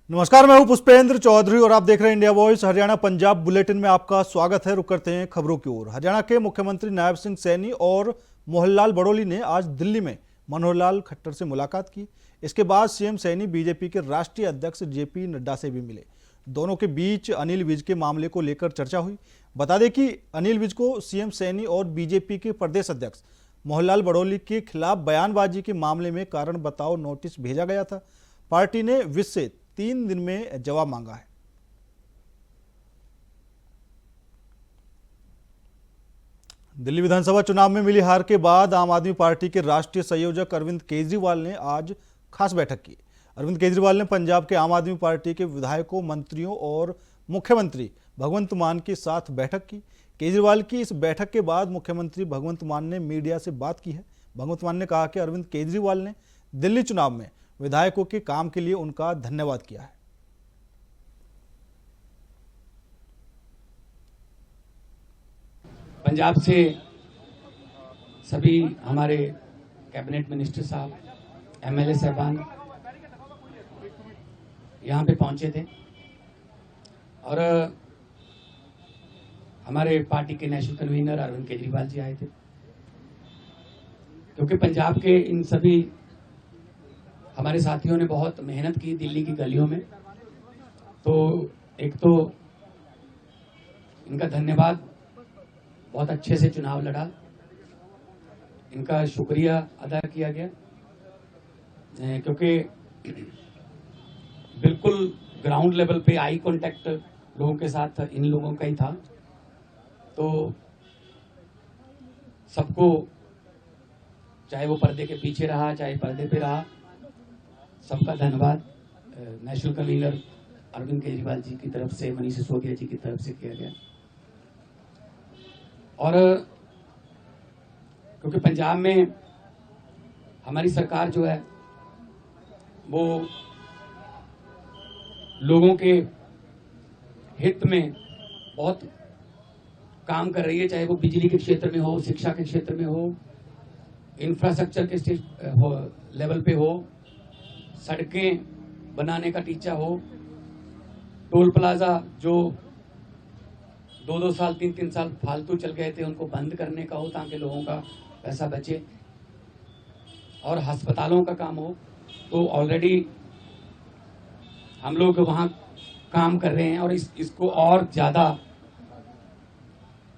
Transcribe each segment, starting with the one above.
नमस्कार, मैं हूं पुष्पेंद्र चौधरी और आप देख रहे हैं India voice Haryana Punjab bulletin में आपका स्वागत है। रुक करते हैं खबरों की ओर। हरियाणा के मुख्यमंत्री नायब सिंह सैनी और मोहनलाल बड़ोली ने आज दिल्ली में मनोहर लाल खट्टर से मुलाकात की। इसके बाद सीएम सैनी बीजेपी के राष्ट्रीय अध्यक्ष जेपी नड्डा से भी मिले। दोनों के बीच अनिल विज के मामले को लेकर चर्चा हुई। बता दें कि अनिल विज को सीएम सैनी और बीजेपी के प्रदेश अध्यक्ष मोहनलाल बड़ोली के खिलाफ बयानबाजी के मामले में कारण बताओ नोटिस भेजा गया था। पार्टी ने विज से 3 दिन में जवाब मांगा है। दिल्ली विधानसभा चुनाव में मिली हार के बाद आम आदमी पार्टी के राष्ट्रीय संयोजक अरविंद केजरीवाल ने आज खास बैठक की। अरविंद केजरीवाल ने पंजाब के आम आदमी पार्टी के विधायकों, मंत्रियों और मुख्यमंत्री भगवंत मान के साथ बैठक की। केजरीवाल की इस बैठक के बाद मुख्यमंत्री भगवंत मान ने मीडिया से बात की है। भगवंत मान ने कहा कि अरविंद केजरीवाल ने दिल्ली चुनाव में विधायकों के काम के लिए उनका धन्यवाद किया है। पंजाब से सभी हमारे कैबिनेट मिनिस्टर साहब, एमएलए साहबान यहाँ पे पहुंचे थे और हमारे पार्टी के नेशनल कन्वीनर अरविंद केजरीवाल जी आए थे, क्योंकि पंजाब के इन सभी हमारे साथियों ने बहुत मेहनत की दिल्ली की गलियों में। तो एक तो इनका धन्यवाद, बहुत अच्छे से चुनाव लड़ा, इनका शुक्रिया अदा किया गया, क्योंकि बिल्कुल ग्राउंड लेवल पे आई कांटेक्ट लोगों के साथ इन लोगों का ही था। तो सबको, चाहे वो पर्दे के पीछे रहा चाहे पर्दे पे रहा, सबका धन्यवाद नेशनल कन्वीनर अरविंद केजरीवाल जी की तरफ से, मनीष सिसोदिया जी की तरफ से किया गया। और क्योंकि पंजाब में हमारी सरकार जो है वो लोगों के हित में बहुत काम कर रही है, चाहे वो बिजली के क्षेत्र में हो, शिक्षा के क्षेत्र में हो, इंफ्रास्ट्रक्चर के लेवल पे हो, सड़कें बनाने का टीचा हो, टोल प्लाजा जो 2-2 साल 3-3 साल फालतू चल गए थे उनको बंद करने का हो ताकि लोगों का पैसा बचे, और अस्पतालों का काम हो। तो ऑलरेडी हम लोग वहाँ काम कर रहे हैं और इसको और ज़्यादा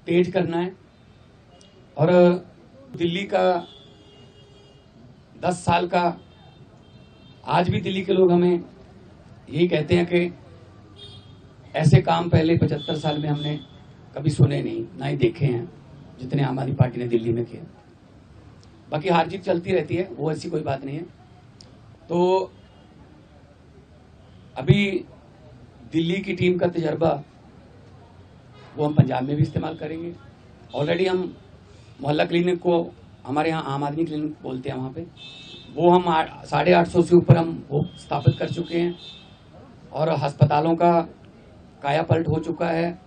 तेज करना है। और दिल्ली का 10 साल का, आज भी दिल्ली के लोग हमें यही कहते हैं कि ऐसे काम पहले 75 साल में हमने कभी सुने नहीं, ना ही देखे हैं जितने आम आदमी पार्टी ने दिल्ली में किए। बाकी हार जीत चलती रहती है, वो ऐसी कोई बात नहीं है। तो अभी दिल्ली की टीम का तजर्बा वो हम पंजाब में भी इस्तेमाल करेंगे। ऑलरेडी हम मोहल्ला क्लिनिक को, हमारे यहाँ आम आदमी क्लिनिक बोलते हैं, वहाँ पे वो हम 850 से ऊपर हम वो स्थापित कर चुके हैं और अस्पतालों का कायापलट हो चुका है।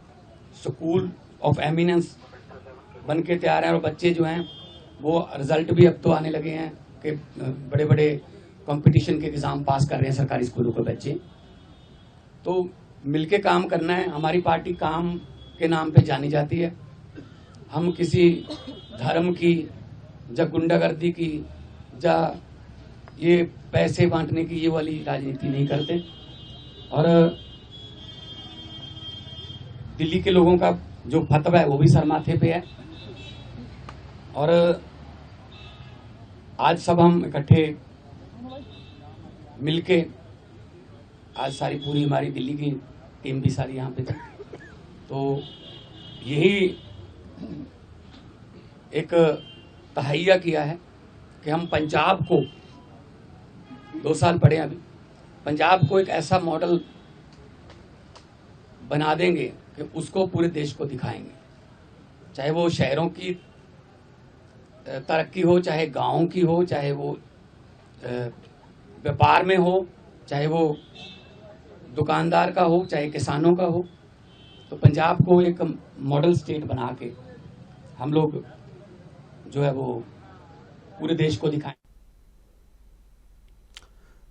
स्कूल ऑफ एमिनेंस बन के तैयार हैं और बच्चे जो हैं वो रिजल्ट भी अब तो आने लगे हैं कि बड़े बड़े कंपटीशन के एग्ज़ाम पास कर रहे हैं सरकारी स्कूलों के बच्चे। तो मिलके काम करना है। हमारी पार्टी काम के नाम पे जानी जाती है। हम किसी धर्म की या गुंडागर्दी की या ये पैसे बांटने की ये वाली राजनीति नहीं करते। और दिल्ली के लोगों का जो फतवा है वो भी सर माथे पे है। और आज सब हम इकट्ठे मिलके, आज सारी पूरी हमारी दिल्ली की टीम भी सारी यहाँ पे थी, तो यही एक तहैया किया है कि हम पंजाब को 2 साल पड़े, अभी पंजाब को एक ऐसा मॉडल बना देंगे कि उसको पूरे देश को दिखाएंगे। चाहे वो शहरों की तरक्की हो, चाहे गाँव की हो, चाहे वो व्यापार में हो, चाहे वो दुकानदार का हो, चाहे किसानों का हो। तो पंजाब को एक मॉडल स्टेट बना के हम लोग जो है वो पूरे देश को दिखाएं।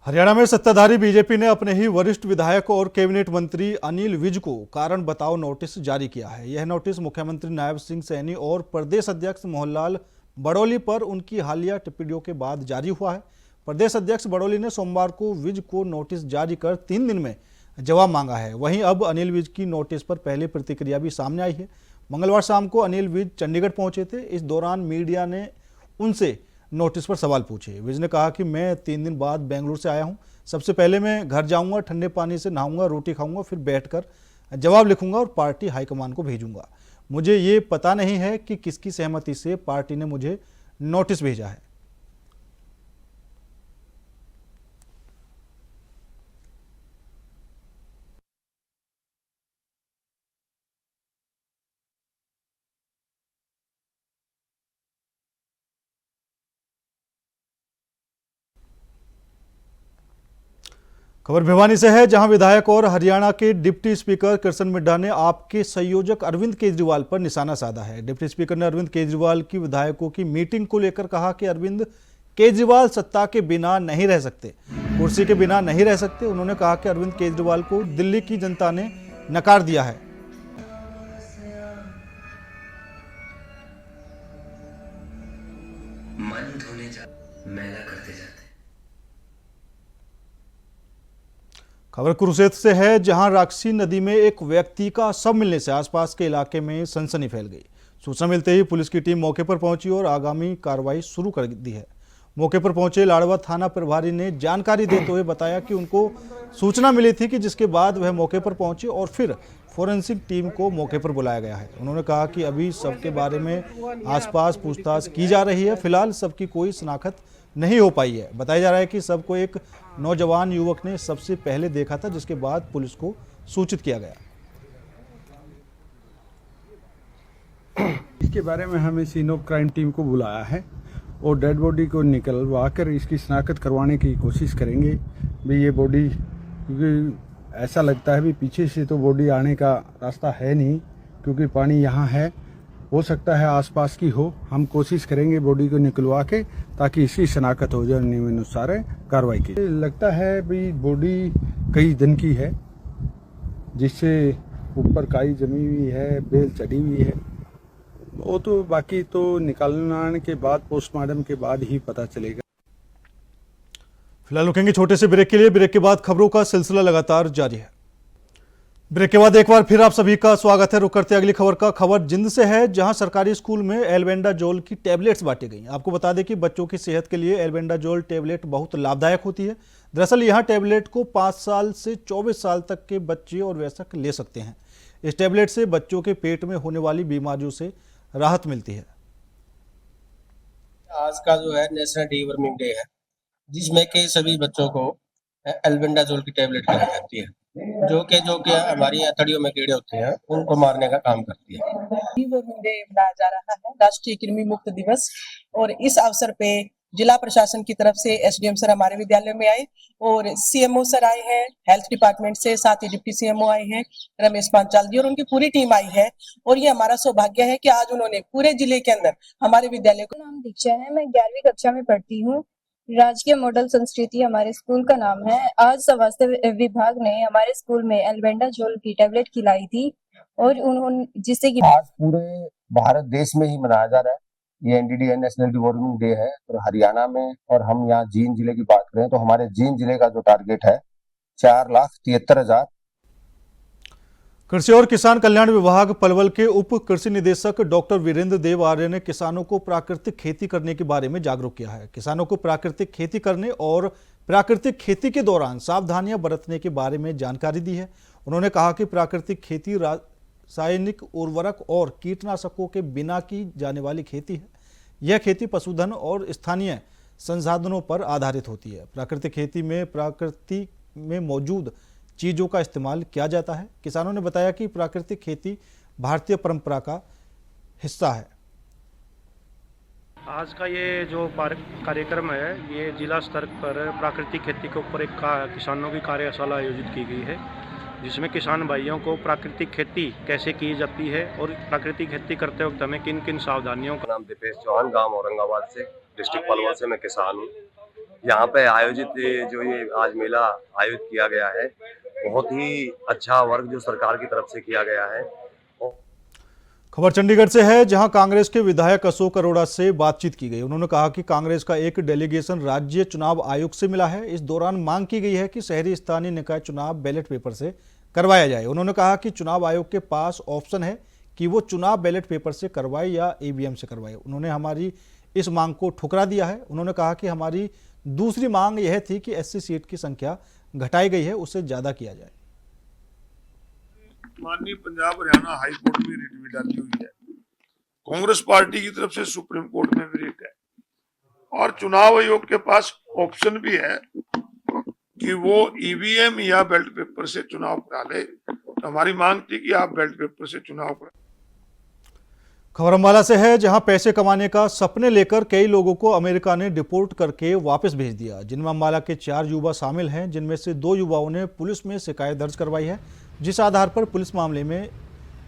हरियाणा में सत्ताधारी बीजेपी ने अपने ही वरिष्ठ विधायक और कैबिनेट मंत्री अनिल विज को कारण बताओ नोटिस जारी किया है। यह नोटिस मुख्यमंत्री नायब सिंह सैनी और प्रदेश अध्यक्ष मोहनलाल बड़ौली पर उनकी हालिया टिप्पणियों के बाद जारी हुआ है। प्रदेश अध्यक्ष बड़ौली ने सोमवार को विज को नोटिस जारी कर 3 दिन में जवाब मांगा है। वहीं अब अनिल विज की नोटिस पर पहली प्रतिक्रिया भी सामने आई है। मंगलवार शाम को अनिल विज चंडीगढ़ पहुंचे थे। इस दौरान मीडिया ने उनसे नोटिस पर सवाल पूछे। विज ने कहा कि मैं 3 दिन बाद बेंगलुरु से आया हूं। सबसे पहले मैं घर जाऊंगा, ठंडे पानी से नहाऊंगा, रोटी खाऊंगा, फिर बैठकर जवाब लिखूंगा और पार्टी हाईकमान को भेजूंगा। मुझे ये पता नहीं है कि किसकी सहमति से पार्टी ने मुझे नोटिस भेजा है। खबर भिवानी से है, जहां विधायक और हरियाणा के डिप्टी स्पीकर कृष्ण मिड्ढा ने आपके संयोजक अरविंद केजरीवाल पर निशाना साधा है। डिप्टी स्पीकर ने अरविंद केजरीवाल की विधायकों की मीटिंग को लेकर कहा कि अरविंद केजरीवाल सत्ता के बिना नहीं रह सकते, कुर्सी के बिना नहीं रह सकते। उन्होंने कहा कि अरविंद केजरीवाल को दिल्ली की जनता ने नकार दिया है। मन धोने जा मैला करते जाते। खबर कुरुक्षेत्र से है, जहां राक्षसी नदी में एक व्यक्ति का शव मिलने से आसपास के इलाके में सनसनी फैल गई। सूचना मिलते ही पुलिस की टीम मौके पर पहुंची और आगामी कार्रवाई शुरू कर दी है। मौके पर पहुंचे लाडवा थाना प्रभारी ने जानकारी देते हुए बताया कि उनको सूचना मिली थी, कि जिसके बाद वह मौके पर पहुंचे और फिर फोरेंसिक टीम को मौके पर बुलाया गया है। उन्होंने कहा कि अभी शव के बारे में आसपास पूछताछ की जा रही है। फिलहाल शव की कोई शनाख्त नहीं हो पाई है। बताया जा रहा है कि शव को एक नौजवान युवक ने सबसे पहले देखा था, जिसके बाद पुलिस को सूचित किया गया। इसके बारे में हमें सीन ऑफ क्राइम टीम को बुलाया है और डेड बॉडी को निकलवा कर इसकी शनाख्त करवाने की कोशिश करेंगे। भी ये बॉडी, क्योंकि ऐसा लगता है भी पीछे से तो बॉडी आने का रास्ता है नहीं, क्योंकि पानी यहाँ है, हो सकता है आसपास की हो। हम कोशिश करेंगे बॉडी को निकलवा के, ताकि इसकी शनाख्त हो जाए, नियमानुसार कार्रवाई की। लगता है भी बॉडी कई दिन की है, जिससे ऊपर काई जमी हुई है, बेल चढ़ी हुई है। वो तो बाकी तो निकालने के बाद, पोस्टमार्टम के बाद ही पता चलेगा। फिलहाल रुकेंगे छोटे से ब्रेक के लिए। ब्रेक के बाद खबरों का सिलसिला लगातार जारी है। ब्रेक के बाद एक बार फिर आप सभी का स्वागत है। रुक करते अगली खबर का। खबर जिंद से है, जहां सरकारी स्कूल में एल्बेंडाजोल की टैबलेट्स बांटी गई। आपको बता दें कि बच्चों की सेहत के लिए एल्बेंडाजोल टैबलेट बहुत लाभदायक होती है। दरअसल यहां टैबलेट को 5 साल से 24 साल तक के बच्चे और वयस्क ले सकते हैं। इस टैबलेट से बच्चों के पेट में होने वाली बीमारियों से राहत मिलती है। आज का जो है नेशनल डीवर्मिंग डे है, जिसमें के सभी बच्चों को एल्बेंडाजोल की टैबलेट खिलाई जाती है, जो कि हमारी अतड़ियों में कीड़े होते हैं, उनको मारने का काम करती है। डीवर्मिंग डे मनाया जा रहा है, राष्ट्रीय कृमि मुक्त दिवस। और इस अवसर पे जिला प्रशासन की तरफ से एसडीएम सर हमारे विद्यालय में आए और सीएमओ सर आए हैं हेल्थ डिपार्टमेंट से, साथ ही डिप्टी सीएमओ आए हैं रमेश पांचाल जी, और उनकी पूरी टीम आई है। और ये हमारा सौभाग्य है कि आज उन्होंने पूरे जिले के अंदर हमारे विद्यालय को। नाम दीक्षा है, मैं 11वीं कक्षा में पढ़ती हूँ। राजकीय मॉडल संस्कृति हमारे स्कूल का नाम है। आज स्वास्थ्य विभाग ने हमारे स्कूल में एल्बेंडाजोल की टैबलेट खिलाई थी, और उन्होंने जिससे कि आज पूरे भारत देश में ही मनाया जा रहा है। ये एनडीडीए नेशनल डीवर्मिंग डे है, और हरियाणा में, और हम यहाँ जींद जिले की बात करें तो हमारे जींद जिले का जो टारगेट है 4,73,000। कृषि और किसान कल्याण विभाग पलवल के उप कृषि निदेशक डॉक्टर वीरेंद्र देव आर्य ने किसानों को प्राकृतिक खेती करने के बारे में जागरूक किया है। किसानों को प्राकृतिक खेती करने और प्राकृतिक खेती के दौरान सावधानियां बरतने के बारे में जानकारी दी है। उन्होंने कहा कि प्राकृतिक खेती रासायनिक उर्वरक और कीटनाशकों के बिना की जाने वाली खेती है। यह खेती पशुधन और स्थानीय संसाधनों पर आधारित होती है। प्राकृतिक खेती में प्रकृति में मौजूद चीज़ों का इस्तेमाल किया जाता है। किसानों ने बताया कि प्राकृतिक खेती भारतीय परंपरा का हिस्सा है। आज का ये जो कार्यक्रम है, ये जिला स्तर पर प्राकृतिक खेती के ऊपर एक किसानों की कार्यशाला आयोजित की गई है, जिसमें किसान भाइयों को प्राकृतिक खेती कैसे की जाती है और प्राकृतिक खेती करते वक्त हमें किन किन सावधानियों का। नाम दीपेश चौहान, गांव औरंगाबाद से, डिस्ट्रिक्ट पलवल से मैं किसान हूँ। यहाँ पे आयोजित जो ये आज मेला आयोजित किया गया है, बहुत ही अच्छा वर्क जो सरकार की तरफ से किया गया है। खबर चंडीगढ़ से है, जहां कांग्रेस के विधायक अशोक अरोड़ा से बातचीत की गई। उन्होंने कहा कि कांग्रेस का एक डेलीगेशन राज्य चुनाव आयोग से मिला है। इस दौरान मांग की गई है कि शहरी स्थानीय निकाय चुनाव बैलेट पेपर से करवाया जाए। उन्होंने कहा कि चुनाव आयोग के पास ऑप्शन है कि वो चुनाव बैलेट पेपर से करवाए या ईवीएम से करवाए। उन्होंने हमारी इस मांग को ठुकरा दिया है। उन्होंने कहा कि हमारी दूसरी मांग यह थी कि एससी सीट की संख्या घटाई गई है, उसे ज्यादा किया जाए। माननीय पंजाब हरियाणा हाई कोर्ट में रिट भी डाली हुई है, कांग्रेस पार्टी की तरफ से सुप्रीम कोर्ट में भी रिट है, और चुनाव आयोग के पास ऑप्शन भी है कि वो ईवीएम या बैलेट पेपर से चुनाव करा ले। तो हमारी मांग थी कि आप बैलेट पेपर से चुनाव करा। खबर अम्बाला से है, जहां पैसे कमाने का सपने लेकर कई लोगों को अमेरिका ने डिपोर्ट करके वापस भेज दिया, जिनमें अम्बाला के 4 युवा शामिल हैं, जिनमें से 2 युवाओं ने पुलिस में शिकायत दर्ज करवाई है, जिस आधार पर पुलिस मामले में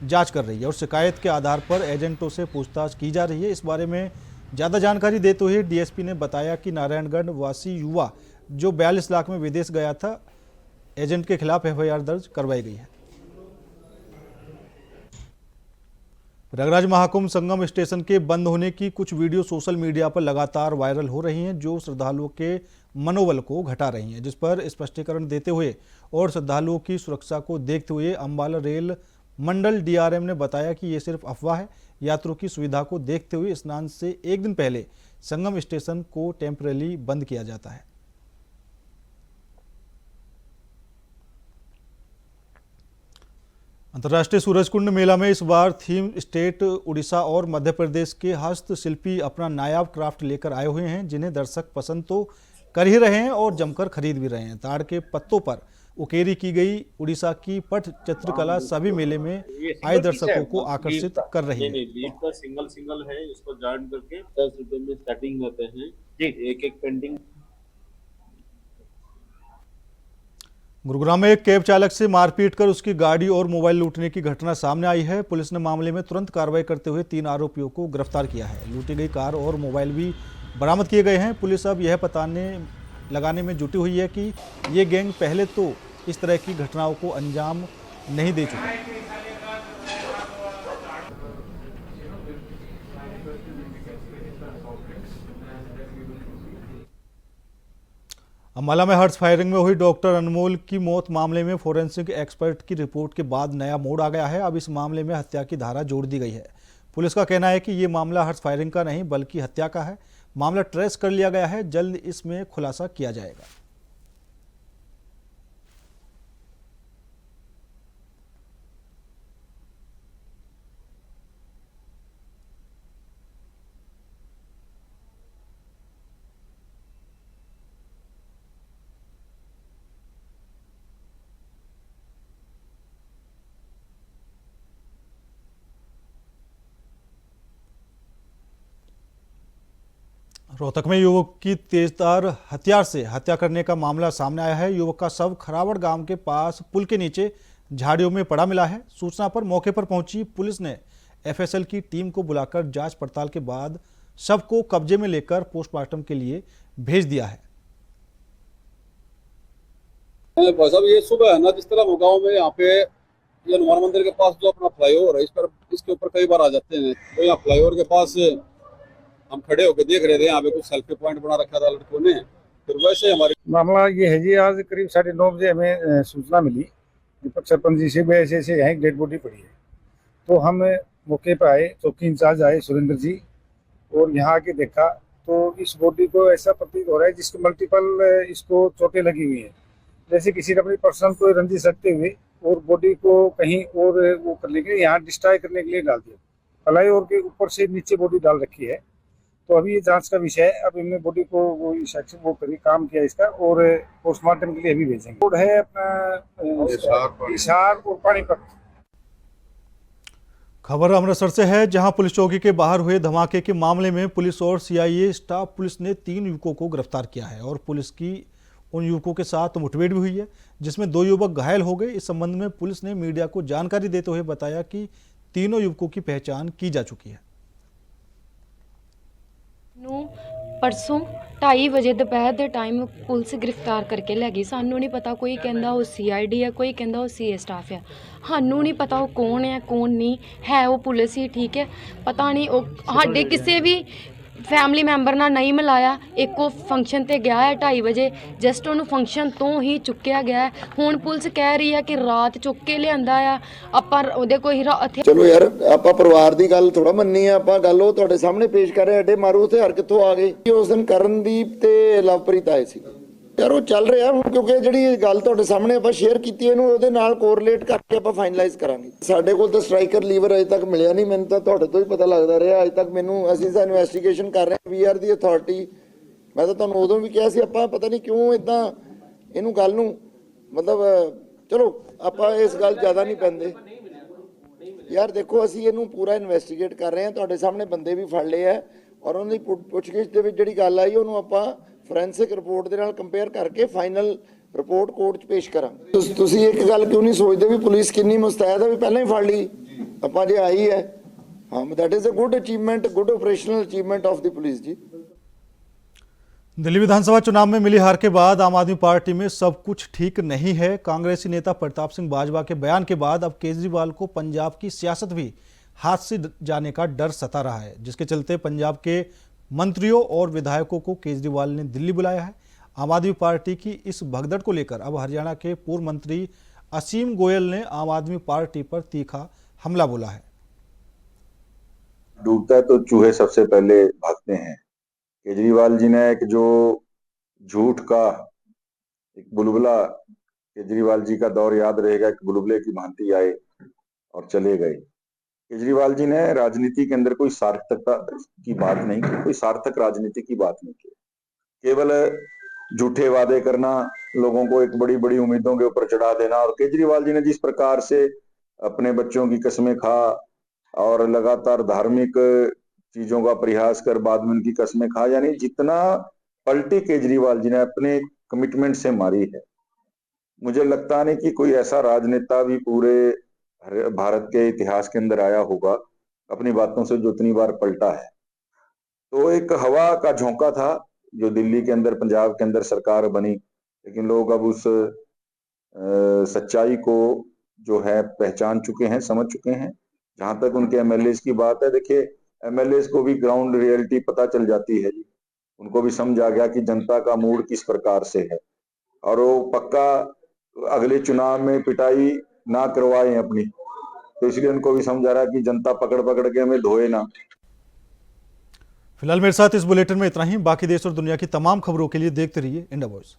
जांच कर रही है और शिकायत के आधार पर एजेंटों से पूछताछ की जा रही है। इस बारे में ज़्यादा जानकारी देते हुए डीएसपी ने बताया कि नारायणगढ़ वासी युवा जो 42 लाख में विदेश गया था, एजेंट के खिलाफ एफआईआर दर्ज करवाई गई है। प्रयागराज महाकुंभ संगम स्टेशन के बंद होने की कुछ वीडियो सोशल मीडिया पर लगातार वायरल हो रही हैं, जो श्रद्धालुओं के मनोबल को घटा रही हैं, जिस पर स्पष्टीकरण देते हुए और श्रद्धालुओं की सुरक्षा को देखते हुए अम्बाला रेल मंडल डीआरएम ने बताया कि ये सिर्फ अफवाह है। यात्रियों की सुविधा को देखते हुए स्नान से एक दिन पहले संगम स्टेशन को टेम्परेरी बंद किया जाता है। अंतर्राष्ट्रीय सूरजकुंड मेला में इस बार थीम स्टेट उड़ीसा और मध्य प्रदेश के हस्तशिल्पी अपना नायाब क्राफ्ट लेकर आए हुए हैं, जिन्हें दर्शक पसंद तो कर ही रहे हैं और जमकर खरीद भी रहे हैं। ताड़ के पत्तों पर उकेरी की गई उड़ीसा की पट चित्रकला सभी मेले में आए दर्शकों को आकर्षित कर रही है। सिंगल है, इसको जॉइन करके 10 रुपए में स्टार्टिंग होते हैं, एक एक पेंटिंग। गुरुग्राम में एक कैब चालक से मारपीट कर उसकी गाड़ी और मोबाइल लूटने की घटना सामने आई है। पुलिस ने मामले में तुरंत कार्रवाई करते हुए 3 आरोपियों को गिरफ्तार किया है। लूटी गई कार और मोबाइल भी बरामद किए गए हैं। पुलिस अब यह पता लगाने में जुटी हुई है कि ये गैंग पहले तो इस तरह की घटनाओं को अंजाम नहीं दे चुका। अम्बाला में हर्ष फायरिंग में हुई डॉक्टर अनमोल की मौत मामले में फोरेंसिक एक्सपर्ट की रिपोर्ट के बाद नया मोड़ आ गया है। अब इस मामले में हत्या की धारा जोड़ दी गई है। पुलिस का कहना है कि ये मामला हर्ष फायरिंग का नहीं बल्कि हत्या का है। मामला ट्रेस कर लिया गया है, जल्द इसमें खुलासा किया जाएगा। रोहतक में युवक की तेजधार हथियार से हत्या करने का मामला सामने आया है। युवक का शव खरावड़ गांव के पास पुल के नीचे झाड़ियों में पड़ा मिला है। सूचना पर मौके पर पहुंची पुलिस ने एफएसएल की टीम को बुलाकर जांच पड़ताल के बाद शव को कब्जे में लेकर पोस्टमार्टम के लिए भेज दिया है। साहब ये सुबह है ना, जिस तरह गाँव में यहाँ पे ये हनुमान मंदिर के पास जो अपना फ्लाईओवर है, इसके ऊपर कई बार आ जाते हैं। तो यहाँ फ्लाईओवर के पास हम खड़े होकर देख रहे थे, यहाँ पे कुछ सेल्फी पॉइंट बना रखा था लड़कों ने। फिर वैसे हमारे मामला ये है जी, आज करीब 9:30 बजे हमें सूचना मिली दीपक सरपंच जी से भी ऐसे यहाँ एक डेड बॉडी पड़ी है। तो हम मौके पर आए, चौकी इंचार्ज आए सुरेंद्र जी, और यहाँ आके देखा तो इस बॉडी को ऐसा प्रतीत हो रहा है जिसको मल्टीपल इसको चोटें लगी हुई है, जैसे किसी ने अपनी पर्सनल को रंजिश रखते हुए और बॉडी को कहीं और वो करने के लिए यहाँ डिस्ट्रॉय करने के लिए डाल दिया। फ्लाईओवर के ऊपर से नीचे बॉडी डाल रखी है। तो अभी ये जांच का विषय है। अब इनने बॉडी को वो करी काम किया इसका और पोस्टमार्टम के लिए अभी भेजेंगे। रोड है अपना हिसार और पानीपत। खबर अमृतसर से है, जहां पुलिस चौकी के बाहर हुए धमाके के मामले में पुलिस और सीआईए स्टाफ पुलिस ने 3 युवकों को गिरफ्तार किया है और पुलिस की उन युवकों के साथ मुठभेड़ भी हुई है, जिसमें 2 युवक घायल हो गए। इस संबंध में पुलिस ने मीडिया को जानकारी देते हुए बताया कि तीनों युवकों की पहचान की जा चुकी है। परसों 2:30 ਵਜੇ ਦੁਪਹਿਰ ਦੇ ਟਾਈਮ ਪੁਲਿਸ ਗ੍ਰਿਫਤਾਰ ਕਰਕੇ ਲੈ ਗਈ। ਸਾਨੂੰ ਨਹੀਂ ਪਤਾ, ਕੋਈ ਕਹਿੰਦਾ ਉਹ CID ਹੈ, ਕੋਈ ਕਹਿੰਦਾ ਉਹ CA ਸਟਾਫ ਹੈ। ਸਾਨੂੰ ਨਹੀਂ ਪਤਾ ਉਹ ਕੌਣ ਹੈ ਕੌਣ ਨਹੀਂ ਹੈ। ਉਹ ਪੁਲਿਸ ਹੀ ਠੀਕ ਹੈ, ਪਤਾ ਨਹੀਂ ਉਹ ਸਾਡੇ ਕਿਸੇ ਵੀ ਫੈਮਿਲੀ ਮੈਂਬਰ ਨਾਲ ਨਹੀਂ ਮਿਲਾਇਆ। ਇੱਕ ਉਹ ਫੰਕਸ਼ਨ ਤੇ ਗਿਆ ਹੈ 2:30 ਵਜੇ, ਜਸਟ ਉਹਨੂੰ ਫੰਕਸ਼ਨ ਤੋਂ ਹੀ ਚੁੱਕਿਆ ਗਿਆ ਹੈ। ਹੁਣ ਪੁਲਿਸ ਕਹਿ ਰਹੀ ਹੈ ਕਿ ਰਾਤ ਚੁੱਕ ਕੇ ਲਿਆਂਦਾ ਆ, ਆਪਾਂ ਉਹਦੇ ਕੋਈ ਚਲੋ ਯਾਰ, ਆਪਾਂ ਪਰਿਵਾਰ ਦੀ ਗੱਲ ਥੋੜਾ ਮੰਨੀ ਆ, ਆਪਾਂ ਗੱਲ ਉਹ ਤੁਹਾਡੇ ਸਾਹਮਣੇ ਪੇਸ਼ ਕਰ ਰਹੇ। ਐਡੇ ਮਾਰੂ ਹਥਿਆਰ ਕਿੱਥੋਂ ਆ ਗਏ? ਉਸ ਦਿਨ ਕਰਨਦੀਪ ਤੇ ਲਵਪ੍ਰੀਤ ਆਏ ਸੀ ਯਾਰ, ਉਹ ਚੱਲ ਰਿਹਾ ਹੁਣ, ਕਿਉਂਕਿ ਜਿਹੜੀ ਗੱਲ ਤੁਹਾਡੇ ਸਾਹਮਣੇ ਆਪਾਂ ਸ਼ੇਅਰ ਕੀਤੀ ਇਹਨੂੰ ਉਹਦੇ ਨਾਲ ਕੋਰਿਲੇਟ ਕਰਕੇ ਆਪਾਂ ਫਾਈਨਲਾਈਜ਼ ਕਰਾਂਗੇ। ਸਾਡੇ ਕੋਲ ਤਾਂ ਸਟ੍ਰਾਈਕਰ ਲੀਵਰ ਅਜੇ ਤੱਕ ਮਿਲਿਆ ਨਹੀਂ, ਮੈਨੂੰ ਤਾਂ ਤੁਹਾਡੇ ਤੋਂ ਹੀ ਪਤਾ ਲੱਗਦਾ ਰਿਹਾ ਅਜੇ ਤੱਕ। ਅਸੀਂ ਤਾਂ ਇਨਵੈਸਟੀਗੇਸ਼ਨ ਕਰ ਰਹੇ ਹਾਂ, ਵੀ ਆਰ ਦੀ ਅਥਾਰਟੀ। ਮੈਂ ਤਾਂ ਤੁਹਾਨੂੰ ਉਦੋਂ ਵੀ ਕਿਹਾ ਸੀ, ਆਪਾਂ ਪਤਾ ਨਹੀਂ ਕਿਉਂ ਇਦਾਂ ਇਹਨੂੰ ਗੱਲ ਨੂੰ ਮਤਲਬ, ਚਲੋ ਆਪਾਂ ਇਸ ਗੱਲ ਜ਼ਿਆਦਾ ਨਹੀਂ ਪੈਂਦੇ ਯਾਰ। ਦੇਖੋ, ਅਸੀਂ ਇਹਨੂੰ ਪੂਰਾ ਇਨਵੈਸਟੀਗੇਟ ਕਰ ਰਹੇ ਹਾਂ, ਤੁਹਾਡੇ ਸਾਹਮਣੇ ਬੰਦੇ ਵੀ ਫੜ ਲਏ ਆ, ਔਰ ਉਹਨਾਂ ਦੀ ਪੁੱਛਗਿੱਛ ਦੇ ਵਿੱਚ ਜਿਹੜੀ ਗੱਲ ਆਈ ਉਹਨੂੰ ਆਪਾਂ ਫੋਰੈਂਸਿਕ ਰਿਪੋਰਟ ਦੇ ਨਾਲ ਕੰਪੇਅਰ ਕਰਕੇ ਫਾਈਨਲ ਰਿਪੋਰਟ ਕੋਰਟ 'ਚ ਪੇਸ਼ ਕਰਾਂਗੇ। ਤੁਸੀਂ ਇੱਕ ਗੱਲ ਕਿਉਂ ਨਹੀਂ ਸੋਚਦੇ ਵੀ ਪੁਲਿਸ ਕਿੰਨੀ ਮੁਸਤੈਦ ਹੈ, ਵੀ ਪਹਿਲਾਂ ਹੀ ਫੜ ਲਈ ਆਪਾਂ ਜੇ ਆਈ ਹੈ। हाँ, that is a good achievement, good operational achievement of the police जी। दिल्ली विधानसभा चुनाव में मिली हार के बाद आम आदमी पार्टी में सब कुछ ठीक नहीं है। कांग्रेसी नेता प्रताप सिंह बाजवा के बयान के बाद अब केजरीवाल को पंजाब की सियासत भी हाथ से जाने का डर सता रहा है, जिसके चलते पंजाब के मंत्रियों और विधायकों को केजरीवाल ने दिल्ली बुलाया है। आम आदमी पार्टी की इस भगदड़ को लेकर अब हरियाणा के पूर्व मंत्री असीम गोयल ने आम आदमी पार्टी पर तीखा हमला बोला है। डूबता है तो चूहे सबसे पहले भागते हैं। केजरीवाल जी ने एक जो झूठ का एक बुलबुला, केजरीवाल जी का दौर याद रहेगा, एक बुलबुले की भांति आए और चले गए। केजरीवाल जी ने राजनीति के अंदर कोई सार्थकता की बात नहीं की, कोई सार्थक राजनीति की बात नहीं की। केवल झूठे वादे करना, लोगों को एक बड़ी बड़ी उम्मीदों के ऊपर चढ़ा देना। और केजरीवाल जी ने जिस प्रकार से अपने बच्चों की कसमें खा और लगातार धार्मिक चीजों का प्रयास कर बाद में उनकी कसमें खा, यानी जितना पलटी केजरीवाल जी ने अपने कमिटमेंट से मारी है, मुझे लगता नहीं कि कोई ऐसा राजनेता भी पूरे भारत के इतिहास के अंदर आया होगा अपनी बातों से जो इतनी बार पलटा है। तो एक हवा का झोंका था जो दिल्ली के अंदर, पंजाब के अंदर सरकार बनी, लेकिन लोग अब उस सच्चाई को जो है पहचान चुके हैं, समझ चुके हैं। जहां तक उनके MLAs की बात है, देखिए MLAs को भी ग्राउंड रियलिटी पता चल जाती है जी, उनको भी समझ आ गया कि जनता का मूड किस प्रकार से है, और वो पक्का अगले चुनाव में पिटाई ना करवाएं अपनी, तो इसलिए उनको भी समझ आ रहा है कि जनता पकड़ पकड़ के हमें धोए ना। फिलहाल मेरे साथ इस बुलेटिन में इतना ही। बाकी देश और दुनिया की तमाम खबरों के लिए देखते रहिए इंडिया वॉइस।